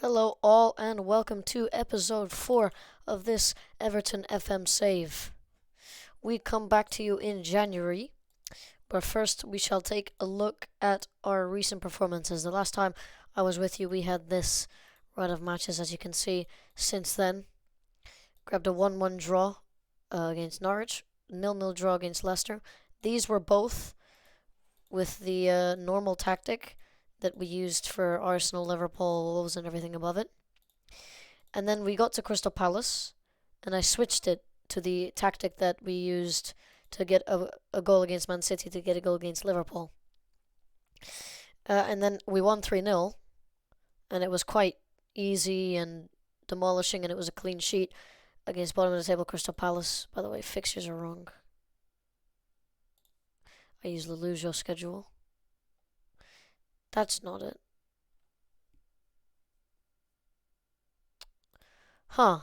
Hello, all, and welcome to episode 4 of this Everton FM save. We come back to you in January, but first we shall take a look at our recent performances. The last time I was with you, we had this run of matches, as you can see. Since then, grabbed a 1-1 draw against Norwich, 0-0 draw against Leicester. These were both with the normal tactic that we used for Arsenal, Liverpool, Wolves, and everything above it. And then we got to Crystal Palace, and I switched it to the tactic that we used to get a goal against Man City, to get a goal against Liverpool. And then we won 3-0, and it was quite easy and demolishing, and it was a clean sheet against bottom of the table Crystal Palace. By the way, fixtures are wrong. I use the Lujo schedule. That's not it. Huh.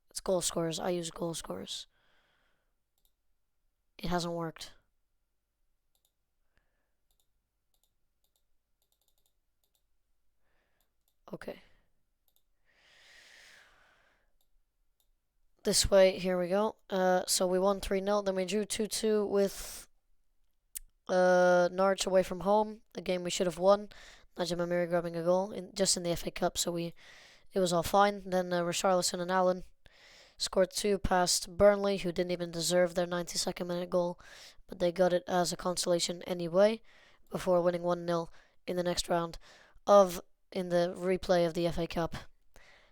It's goal scorers. I use goal scorers. It hasn't worked. Okay. This way, here we go. So we won 3-0, then we drew 2-2 with Norwich away from home, a game we should have won. Najim Amiri grabbing a goal just in the FA Cup, so it was all fine. Then Richarlison and Allen scored 2 past Burnley, who didn't even deserve their 92nd minute goal, but they got it as a consolation anyway, before winning 1-0 in the next round in the replay of the FA Cup.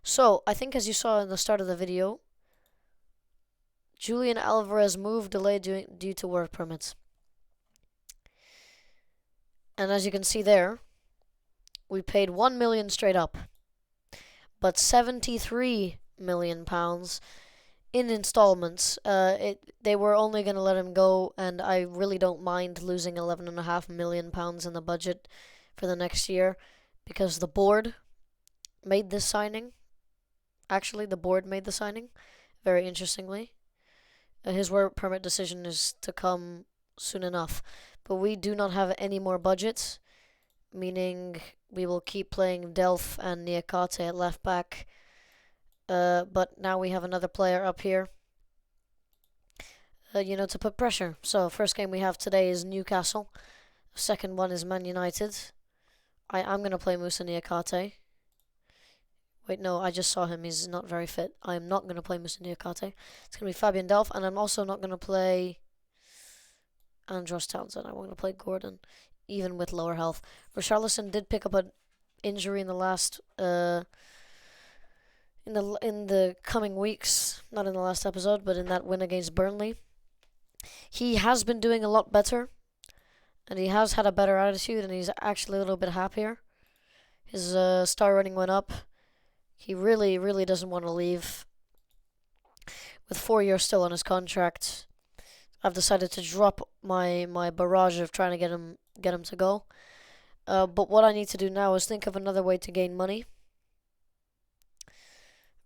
So, I think as you saw in the start of the video, Julian Alvarez move delayed due to work permits. And as you can see there, we paid 1 million straight up, but 73 million pounds in installments. They were only going to let him go, and I really don't mind losing 11.5 million pounds in the budget for the next year, because the board made this signing. Actually, the board made the signing, very interestingly. His work permit decision is to come soon enough, but we do not have any more budgets, meaning we will keep playing Delph and Niakate at left back. But now we have another player up here, to put pressure. So first game we have today is Newcastle. Second one is Man United. I'm going to play Musa Niakate. Wait, no, I just saw him. He's not very fit. I'm not going to play Musa Niakate. It's going to be Fabian Delph, and I'm also not going to play Andros Townsend. I want to play Gordon, even with lower health. Richarlison did pick up an injury in the last in the coming weeks, not in the last episode, but in that win against Burnley. He has been doing a lot better, and he has had a better attitude, and he's actually a little bit happier. His star rating went up. He really, really doesn't want to leave. With 4 years still on his contract, I've decided to drop my barrage of trying to get him to go. But what I need to do now is think of another way to gain money.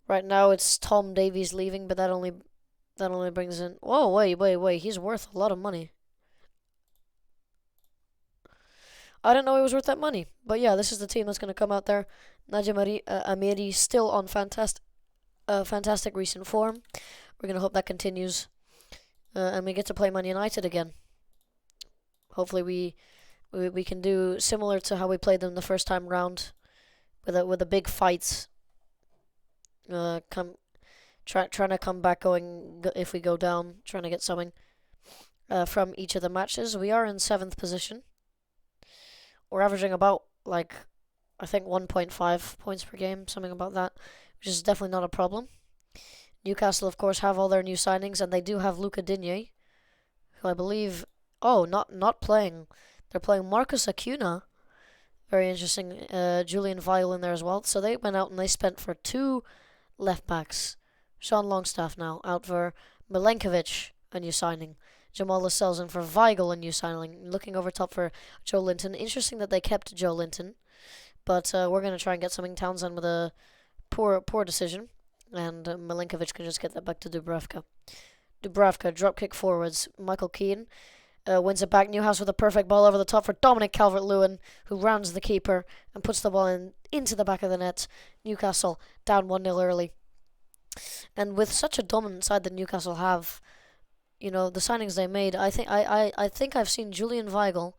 Right now it's Tom Davies leaving, but that only brings in. Whoa, wait! He's worth a lot of money. I didn't know he was worth that money, but yeah, this is the team that's going to come out there. Najim Amiri still on fantastic recent form. We're going to hope that continues, and we get to play Man United again. Hopefully we can do similar to how we played them the first time round, with a big fight. Trying to come back going if we go down, trying to get something from each of the matches. We are in 7th position. We're averaging about, I think 1.5 points per game, something about that, which is definitely not a problem. Newcastle, of course, have all their new signings, and they do have Luca Digne, who I believe, not playing. They're playing Marcus Acuna. Very interesting. Julian Weigl in there as well. So they went out and they spent for 2 left backs. Sean Longstaff now out for Milenkovic, a new signing. Jamal Lascelles in for Weigl, a new signing. Looking over top for Joe Linton. Interesting that they kept Joe Linton, but we're going to try and get something. Townsend with a poor decision, and Milenkovic can just get that back to Dubravka. Dubravka, dropkick forwards. Michael Keane. Wins it back. Newhouse with a perfect ball over the top for Dominic Calvert-Lewin, who rounds the keeper and puts the ball into the back of the net. Newcastle down 1-0 early. And with such a dominant side that Newcastle have, the signings they made, I think I've seen Julian Weigl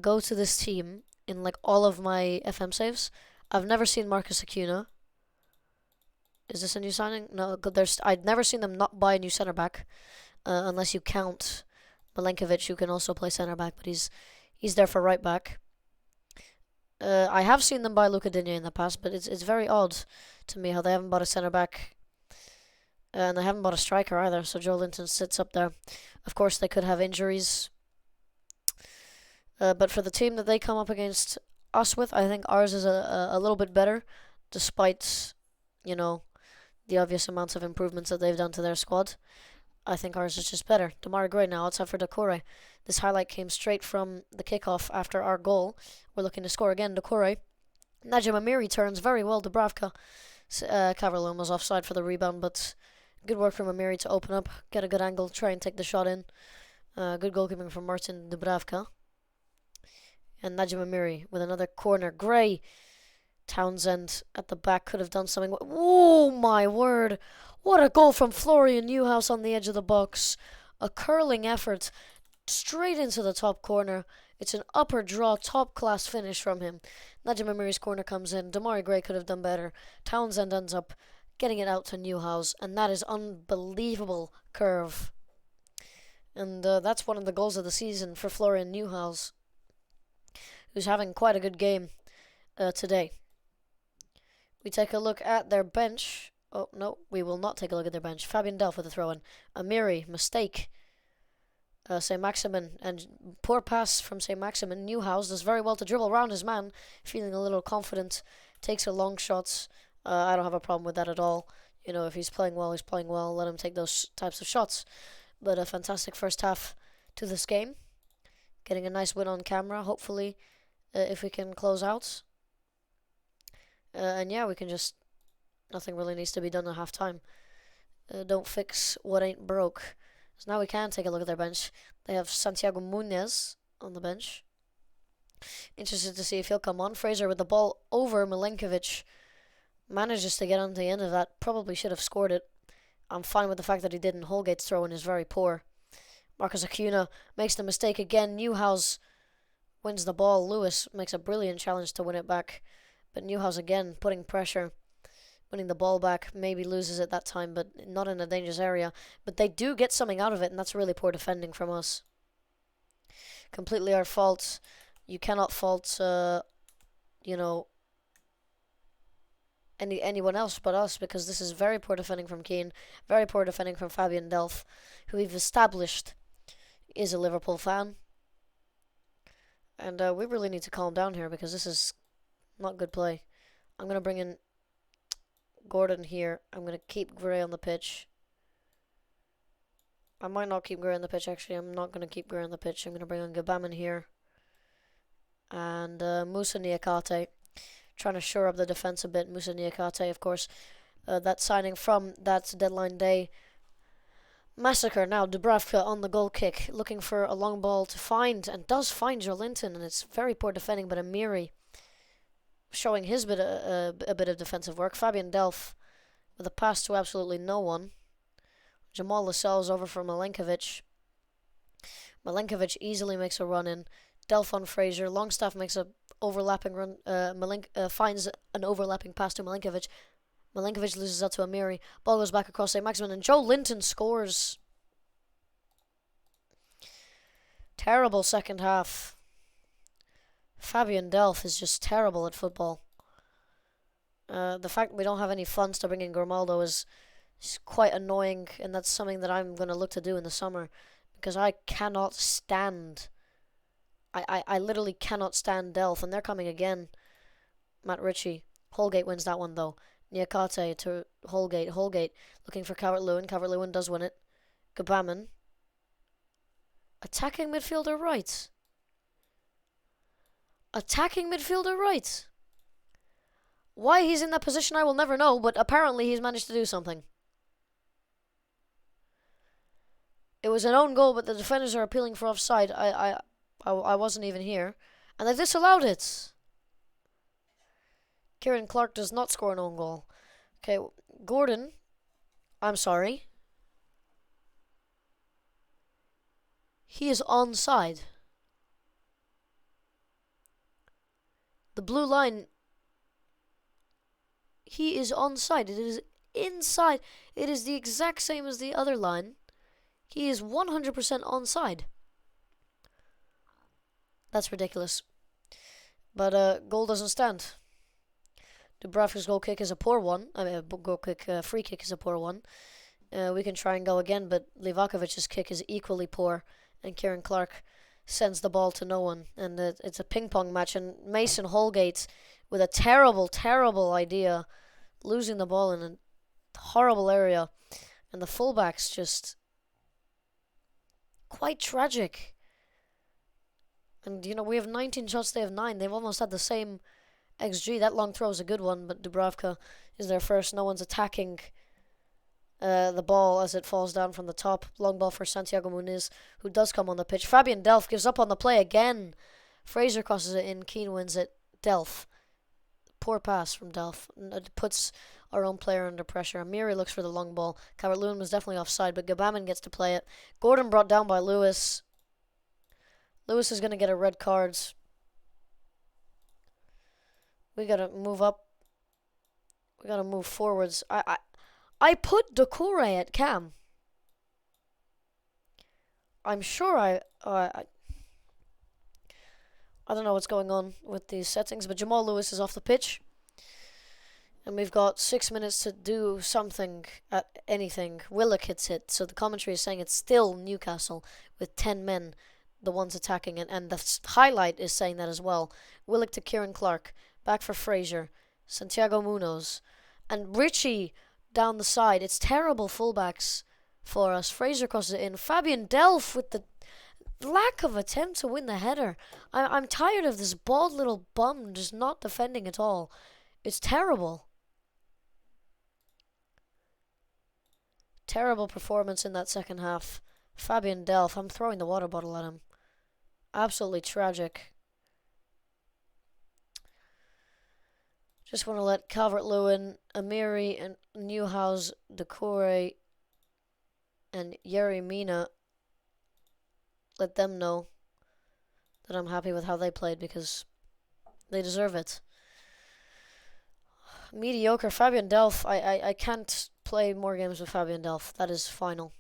go to this team in like all of my FM saves. I've never seen Marcus Acuna. Is this a new signing? No, I'd never seen them not buy a new centre back, unless you count Milenkovic, who can also play centre back, but he's there for right back. I have seen them buy Luca Digne in the past, but it's very odd to me how they haven't bought a centre back, and they haven't bought a striker either. So Joe Linton sits up there. Of course, they could have injuries, but for the team that they come up against us with, I think ours is a little bit better, despite the obvious amounts of improvements that they've done to their squad. I think ours is just better. Demarai Gray now outside for Doucouré. This highlight came straight from the kickoff after our goal. We're looking to score again. Doucouré. Najim Amiri turns very well. Dubravka. Calvert-Lewin was offside for the rebound, but good work from Amiri to open up, get a good angle, try and take the shot in. Good goalkeeping from Martin Dubravka. And Najim Amiri with another corner. Gray. Townsend at the back could have done something. Oh my word. What a goal from Florian Newhouse on the edge of the box. A curling effort straight into the top corner. It's an upper draw, top class finish from him. Najim Amiri's corner comes in. Demarai Gray could have done better. Townsend ends up getting it out to Newhouse, and that is unbelievable curve. And that's one of the goals of the season for Florian Newhouse, who's having quite a good game today. We take a look at their bench. Oh, no, we will not take a look at their bench. Fabian Delph with a throw-in. Amiri, mistake. Saint-Maximin, and poor pass from Saint-Maximin. Newhouse does very well to dribble around his man, feeling a little confident. Takes a long shot. I don't have a problem with that at all. If he's playing well, he's playing well. Let him take those types of shots. But a fantastic first half to this game. Getting a nice win on camera, hopefully, if we can close out. And yeah, we can just... Nothing really needs to be done at half-time. Don't fix what ain't broke. So now we can take a look at their bench. They have Santiago Munez on the bench. Interested to see if he'll come on. Fraser with the ball over Milenkovic. Manages to get on the end of that. Probably should have scored it. I'm fine with the fact that he didn't. Holgate's throw-in is very poor. Marcus Acuna makes the mistake again. Newhouse wins the ball. Lewis makes a brilliant challenge to win it back. But Newhouse again putting pressure. Winning the ball back. Maybe loses it that time, but not in a dangerous area. But they do get something out of it, and that's really poor defending from us. Completely our fault. You cannot fault, anyone else but us, because this is very poor defending from Keane. Very poor defending from Fabian Delph, who we've established is a Liverpool fan. And we really need to calm down here, because this is not good play. I'm going to bring in Gordon here. I'm going to keep Gray on the pitch. I might not keep Gray on the pitch, actually. I'm not going to keep Gray on the pitch. I'm going to bring on Gabaman here. And Moussa Niakate. Trying to shore up the defense a bit. Moussa Niakate, of course. That signing from that deadline day massacre. Now Dubravka on the goal kick. Looking for a long ball to find. And does find Joe Linton. And it's very poor defending. But Amiri showing his a bit of defensive work. Fabian Delph with a pass to absolutely no one. Jamal Lascelles over for Milenkovic. Milenkovic easily makes a run in. Delph on Fraser. Longstaff makes a overlapping run. Finds an overlapping pass to Milenkovic. Milenkovic loses that to Amiri. Ball goes back across Saint-Maximin, and Joe Linton scores. Terrible second half. Fabian Delph is just terrible at football. The fact that we don't have any funds to bring in Grimaldo is quite annoying, and that's something that I'm going to look to do in the summer, because I cannot stand... I literally cannot stand Delph, and they're coming again. Matt Ritchie. Holgate wins that one, though. Niakate to Holgate. Holgate looking for Calvert-Lewin. Calvert-Lewin does win it. Gabaman. Attacking midfielder right. Attacking midfielder right. Why he's in that position I will never know, but apparently he's managed to do something. It was an own goal, but the defenders are appealing for offside. I wasn't even here. And they disallowed it. Kieran Clark does not score an own goal. Okay, Gordon, I'm sorry. He is onside. The blue line, he is onside. It is inside. It is the exact same as the other line. He is 100% onside. That's ridiculous. But goal doesn't stand. Dubravka's goal kick is a poor one. I mean, free kick is a poor one. We can try and go again, but Livakovic's kick is equally poor, and Kieran Clark sends the ball to no one. And it's a ping-pong match, and Mason Holgate, with a terrible, terrible idea, losing the ball in a horrible area, and the fullbacks just quite tragic. And, we have 19 shots, they have 9. They've almost had the same XG. That long throw is a good one, but Dubravka is there first. No one's attacking the ball as it falls down from the top. Long ball for Santiago Muniz, who does come on the pitch. Fabian Delph gives up on the play again. Fraser crosses it in. Keane wins it. Delph. Poor pass from Delph. It puts our own player under pressure. Amiri looks for the long ball. Calvert-Lewin was definitely offside, but Gabaman gets to play it. Gordon brought down by Lewis. Lewis is going to get a red card. We got to move up. We got to move forwards. I put Decore at cam. I'm sure I don't know what's going on with these settings, but Jamal Lewis is off the pitch. And we've got 6 minutes to do something at anything. Willock hits it, so the commentary is saying it's still Newcastle with 10 men, the ones attacking, and the highlight is saying that as well. Willock to Kieran Clark, back for Fraser, Santiago Munoz, and Richie down the side. It's terrible fullbacks for us. Fraser crosses it in. Fabian Delph with the lack of attempt to win the header. I'm tired of this bald little bum just not defending at all. It's terrible. Terrible performance in that second half. Fabian Delph, I'm throwing the water bottle at him. Absolutely tragic. Just want to let Calvert-Lewin, Amiri, and Newhouse, Decore, and Yerry Mina, let them know that I'm happy with how they played because they deserve it. Mediocre. Fabian Delph, I can't play more games with Fabian Delph. That is final.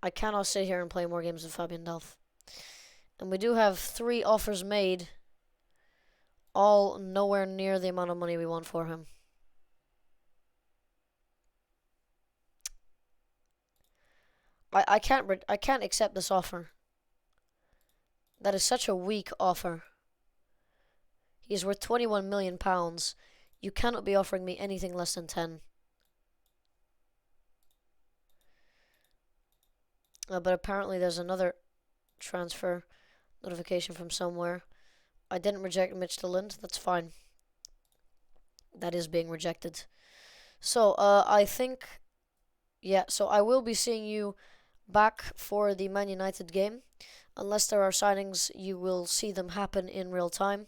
I cannot sit here and play more games with Fabian Delph. And we do have 3 offers made, all nowhere near the amount of money we want for him. I can't accept this offer. That is such a weak offer. He is worth £21 million. You cannot be offering me anything less than 10. But apparently there's another transfer notification from somewhere. I didn't reject Midtjylland. That's fine. That is being rejected. So, I think... Yeah, so I will be seeing you back for the Man United game. Unless there are signings, you will see them happen in real time.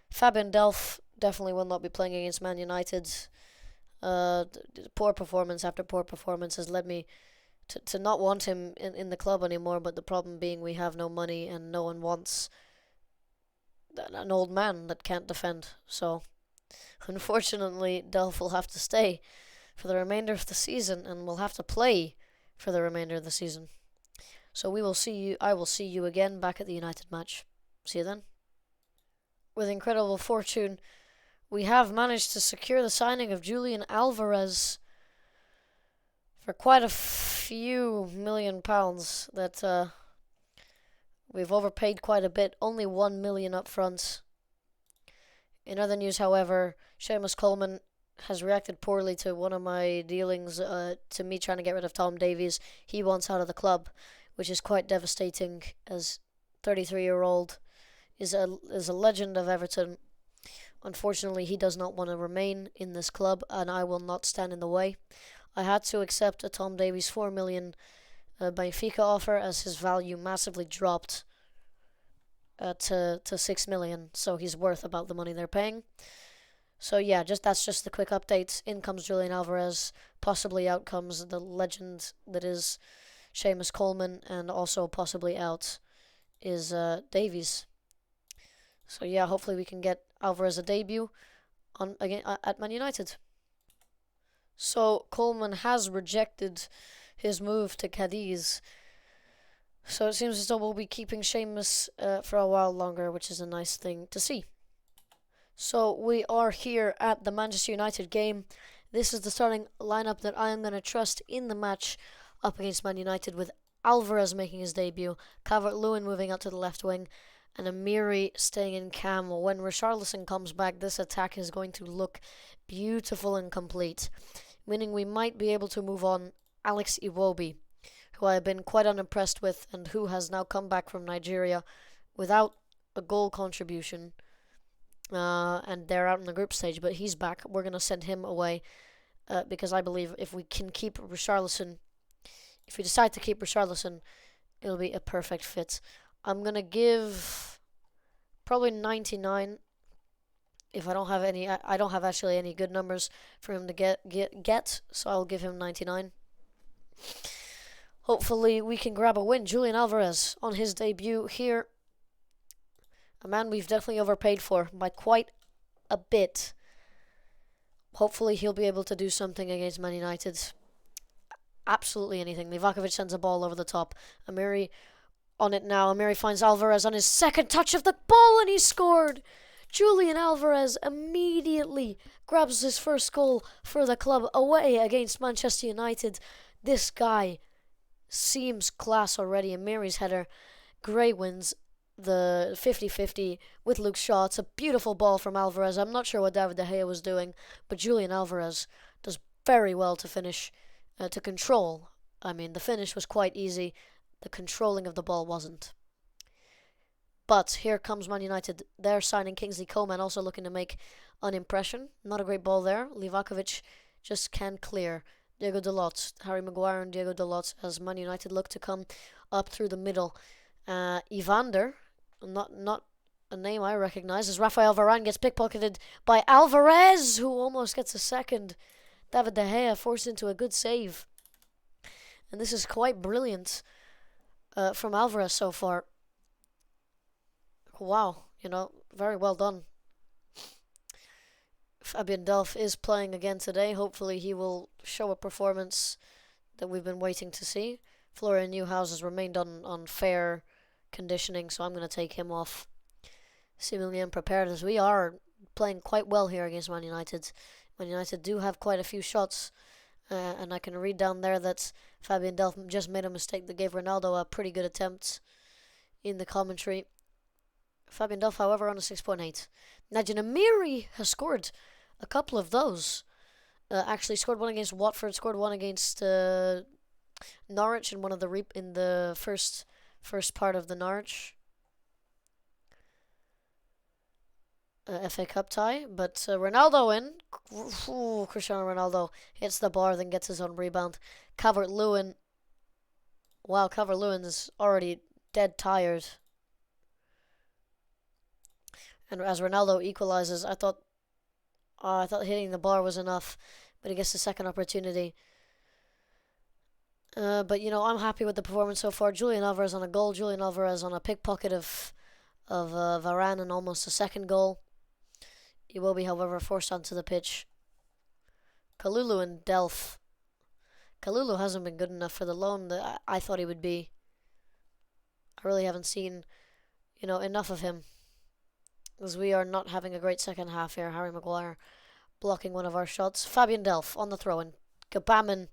Fabian Delph definitely will not be playing against Man United. Poor performance after poor performance has led me to not want him in the club anymore, but the problem being we have no money and no one wants an old man that can't defend. So, unfortunately, Delph will have to stay for the remainder of the season and will have to play for the remainder of the season. So I will see you again back at the United match. See you then. With incredible fortune, we have managed to secure the signing of Julian Alvarez for quite a few £1 million that we've overpaid quite a bit, only £1 million up front. In other news, however, Seamus Coleman has reacted poorly to one of my dealings to me trying to get rid of Tom Davies. He wants out of the club, which is quite devastating as 33-year-old is a legend of Everton. Unfortunately, he does not want to remain in this club, and I will not stand in the way. I had to accept a Tom Davies £4 million Benfica offer, as his value massively dropped to 6 million, so he's worth about the money they're paying. So yeah, that's just the quick update. In comes Julian Alvarez, possibly out comes the legend that is Seamus Coleman, and also possibly out is Davies. So yeah, hopefully we can get Alvarez a debut at Man United. So Coleman has rejected his move to Cadiz. So it seems as though we'll be keeping Seamus for a while longer, which is a nice thing to see. So we are here at the Manchester United game. This is the starting lineup that I am going to trust in the match up against Man United, with Alvarez making his debut, Calvert-Lewin moving out to the left wing, and Amiri staying in cam. When Richarlison comes back, this attack is going to look beautiful and complete, meaning we might be able to move on Alex Iwobi, who I have been quite unimpressed with and who has now come back from Nigeria without a goal contribution. And they're out in the group stage, but he's back. We're going to send him away because I believe if we can keep Richarlison, if we decide to keep Richarlison, it'll be a perfect fit. I'm going to give probably 99 if I don't have any. I don't have actually any good numbers for him to get, so I'll give him 99. Hopefully we can grab a win. Julian Alvarez on his debut here. A man we've definitely overpaid for by quite a bit. Hopefully he'll be able to do something against Man United. Absolutely anything. Livakovic sends a ball over the top. Amiri on it now. Amiri finds Alvarez on his second touch of the ball and he scored. Julian Alvarez immediately grabs his first goal for the club away against Manchester United. This guy seems class already. Amiri's header. Gray wins the 50-50 with Luke Shaw. It's a beautiful ball from Alvarez. I'm not sure what David De Gea was doing, but Julian Alvarez does very well to finish, to control. I mean, the finish was quite easy. The controlling of the ball wasn't. But here comes Man United. They're signing Kingsley Coman, also looking to make an impression. Not a great ball there. Livakovic just can't clear. Diego Dalot, Harry Maguire and Diego Dalot as Man United look to come up through the middle. Evander, not a name I recognize, as Rafael Varane gets pickpocketed by Alvarez, who almost gets a second. David De Gea forced into a good save. And this is quite brilliant from Alvarez so far. Wow, very well done. Fabian Delph is playing again today. Hopefully he will show a performance that we've been waiting to see. Florian Neuhaus has remained on fair conditioning, so I'm going to take him off. Seemingly unprepared, as we are playing quite well here against Man United. Man United do have quite a few shots, and I can read down there that Fabian Delph just made a mistake that gave Ronaldo a pretty good attempt in the commentary. Fabian Delph, however, on a 6.8. Najin Amiri has scored a couple of those. Actually scored one against Watford, scored one against Norwich in one of the first part of the Norwich FA Cup tie. But Ronaldo in. Ooh, Cristiano Ronaldo hits the bar, then gets his own rebound. Calvert-Lewin. Wow, Calvert-Lewin is already dead tired. And as Ronaldo equalizes, I thought hitting the bar was enough, but he gets the second opportunity. But I'm happy with the performance so far. Julian Alvarez on a goal. Julian Alvarez on a pickpocket of Varane and almost a second goal. He will be, however, forced onto the pitch. Kalulu and Delph. Kalulu hasn't been good enough for the loan that I thought he would be. I really haven't seen, enough of him, as we are not having a great second half here. Harry Maguire blocking one of our shots. Fabian Delph on the throw-in. Gabaman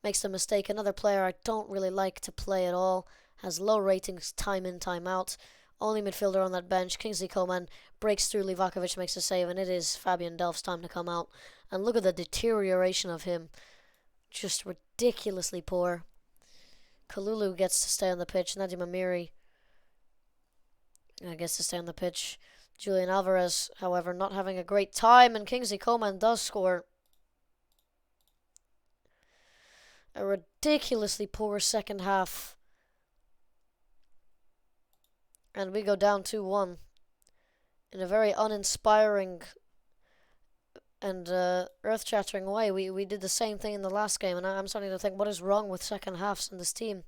makes the mistake. Another player I don't really like to play at all. Has low ratings time in, time out. Only midfielder on that bench. Kingsley Coman breaks through. Livakovic makes a save, and it is Fabian Delph's time to come out. And look at the deterioration of him. Just ridiculously poor. Kalulu gets to stay on the pitch. Nadim Amiri gets to stay on the pitch. Julian Alvarez, however, not having a great time, and Kingsley Coman does score. A ridiculously poor second half. And we go down 2-1 in a very uninspiring and earth-shattering way. We did the same thing in the last game, and I'm starting to think, what is wrong with second halves in this team?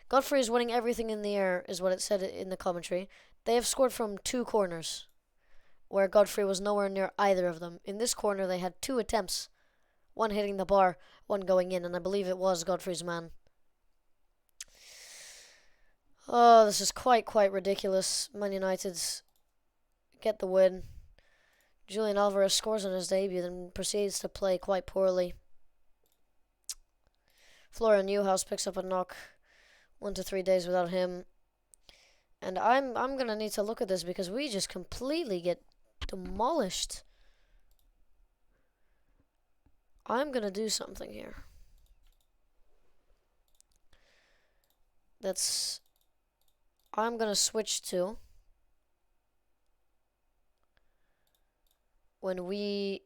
Godfrey is winning everything in the air, is what it said in the commentary. They have scored from 2 corners, where Godfrey was nowhere near either of them. In this corner, they had 2 attempts, one hitting the bar, one going in, and I believe it was Godfrey's man. Oh, this is quite ridiculous. Man United get the win. Julian Alvarez scores on his debut, then proceeds to play quite poorly. Florian Neuhaus picks up a knock. 1 to 3 days without him. And I'm gonna need to look at this because we just completely get demolished. I'm gonna do something here. I'm gonna switch to when we...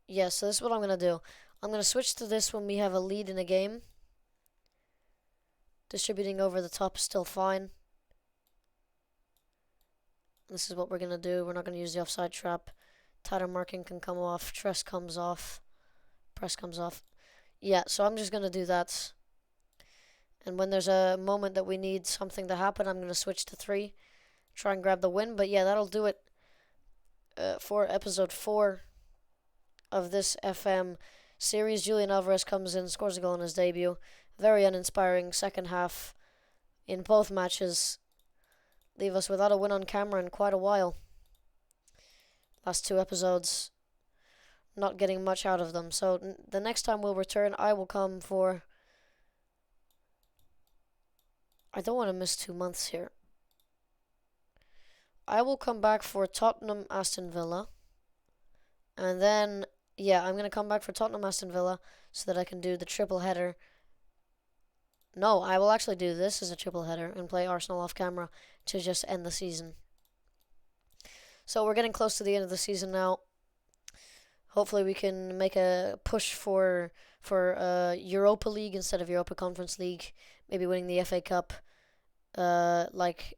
Yeah, so this is what I'm going to do. I'm going to switch to this when we have a lead in a game. Distributing over the top is still fine. This is what we're going to do. We're not going to use the offside trap. Tighter marking can come off. Press comes off. Yeah, so I'm just going to do that. And when there's a moment that we need something to happen, I'm going to switch to 3. Try and grab the win. But yeah, that'll do it for episode 4 of this FM series. Julian Alvarez comes in, scores a goal in his debut. Very uninspiring second half in both matches. Leave us without a win on camera in quite a while. Last 2 episodes, not getting much out of them. So the next time we'll return, I will come for... I don't want to miss 2 months here. I will come back for Tottenham, Aston Villa. And then, yeah, I'm going to come back for Tottenham, Aston Villa so that I can do the triple header. No, I will actually do this as a triple header and play Arsenal off camera to just end the season. So we're getting close to the end of the season now. Hopefully we can make a push for Europa League instead of Europa Conference League. Maybe winning the FA Cup like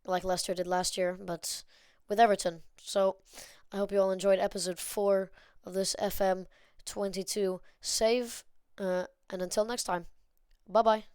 Leicester did last year, but with Everton. So I hope you all enjoyed episode 4 of this FM22 save. And until next time, bye-bye.